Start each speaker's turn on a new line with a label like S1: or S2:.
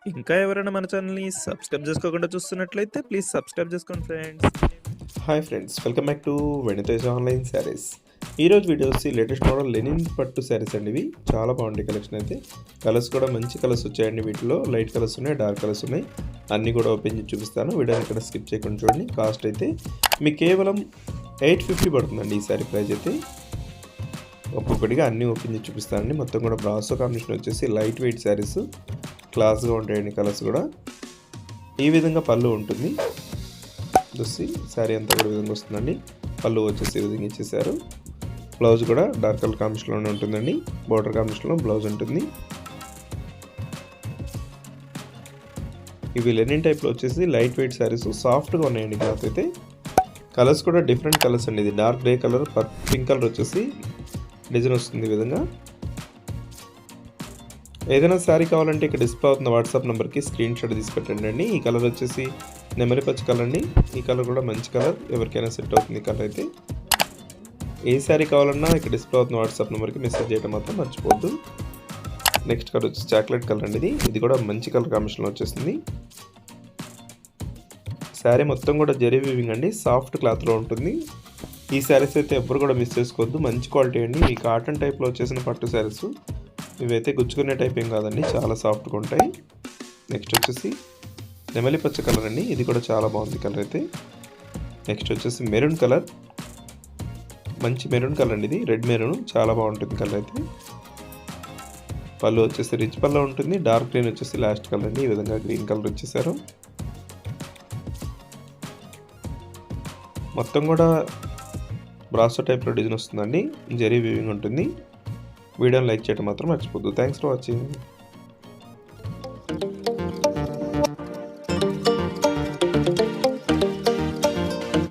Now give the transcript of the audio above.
S1: ఇంకా ఎవరైనా మన ఛానల్‌ని సబ్స్క్రైబ్ చేసుకోకుండా చూస్తున్నట్లయితే ప్లీజ్ సబ్స్క్రైబ్ చేసుకోండి friends.
S2: Hi friends, welcome back to వెనితేజ్ online saris. ఈరోజు వీడియో వచ్చి లేటెస్ట్ మోడల్ లెనిన్ పట్టు శారీస్ అండి. ఇవి చాలా బాగుంటాయి కలెక్షన్ అయితే. కలర్స్ కూడా మంచి కలర్స్ వచ్చాయండి. వీటిలో లైట్ కలర్స్ ఉన్నాయి, డార్క్ కలర్స్ ఉన్నాయి. అన్నీ కూడా ఓపెన్ చేసి చూపిస్తాను. వీడియోని ఇక్కడ స్కిప్ చేయకుండా చూడండి. కాస్ట్ అయితే మీకు కేవలం 850 పడుతుందండి ఈ శారీ ప్రైస్ అయితే. ఒక్కొక్కటిగా అన్నీ ఓపెన్ చేసి చూపిస్తానండి. మొత్తం కూడా బ్రాసో కాంబినేషన్ వచ్చేసి లైట్ వెయిట్ శారీస్, క్లాస్గా ఉంటాయండి. కలర్స్ కూడా ఈ విధంగా పళ్ళు ఉంటుంది. చూసి శారీ అంతా కూడా విధంగా వస్తుందండి. పళ్ళు వచ్చేసి ఈ విధంగా ఇచ్చేసారు. బ్లౌజ్ కూడా డార్క్ కలర్ కాంబినేషన్లోనే ఉంటుందండి. బోర్డర్ కాంబినేషన్లో బ్లౌజ్ ఉంటుంది. ఇవి లెనిన్ టైప్లో వచ్చేసి లైట్ వెయిట్ శారీస్, సాఫ్ట్గా ఉన్నాయండి. క్లాత్ అయితే కలర్స్ కూడా డిఫరెంట్ కలర్స్ అండి. ఇది dark grey colour, pink colour వచ్చేసి డిజైన్ వస్తుంది ఈ విధంగా. ఏదైనా శారీ కావాలంటే ఇక్కడ డిస్ప్లే అవుతున్న వాట్సాప్ నెంబర్కి స్క్రీన్ షాట్ తీసి పెట్టండి. ఈ కలర్ వచ్చేసి నెమలి పచ్చి కలర్ అండి. ఈ కలర్ కూడా మంచి కలర్, ఎవరికైనా సెట్ అవుతుంది ఈ కలర్ అయితే. ఏ శారీ కావాలన్నా ఇక్కడ డిస్ప్లే అవుతున్న వాట్సాప్ నెంబర్కి మెసేజ్ చేయడం మాత్రం మర్చిపోద్దు. నెక్స్ట్ కలర్ వచ్చి చాక్లెట్ కలర్ అండి. ఇది కూడా మంచి కలర్ కాంబినేషన్లో వచ్చేసింది. శారీ మొత్తం కూడా జరీ వీవింగ్ అండి, సాఫ్ట్ క్లాత్లో ఉంటుంది. ఈ శారీస్ అయితే ఎవ్వరు కూడా మిస్ చేసుకోవద్దు, మంచి క్వాలిటీ అండి. ఈ కాటన్ టైప్లో వచ్చేసిన పట్టు శారీస్ ఇవైతే గుచ్చుకునే టైప్ ఏం కాదండి, చాలా సాఫ్ట్గా ఉంటాయి. నెక్స్ట్ వచ్చేసి నెమలి పచ్చ కలర్ అండి. ఇది కూడా చాలా బాగుంది కలర్ అయితే. నెక్స్ట్ వచ్చేసి మెరూన్ కలర్, మంచి మెరూన్ కలర్ అండి. ఇది రెడ్ మెరూన్, చాలా బాగుంటుంది కలర్ అయితే. పళ్ళు వచ్చేసి రిచ్ పళ్ళు ఉంటుంది. డార్క్ గ్రీన్ వచ్చేసి లాస్ట్ కలర్ అండి. ఈ విధంగా గ్రీన్ కలర్ వచ్చేసారు. మొత్తం కూడా బ్రాసో టైప్లో డిజైన్ వస్తుందండి. జరీ వీవింగ్ ఉంటుంది. వీడియోని లైక్ చేయడం మాత్రం మర్చిపోద్దు. Thanks for watching.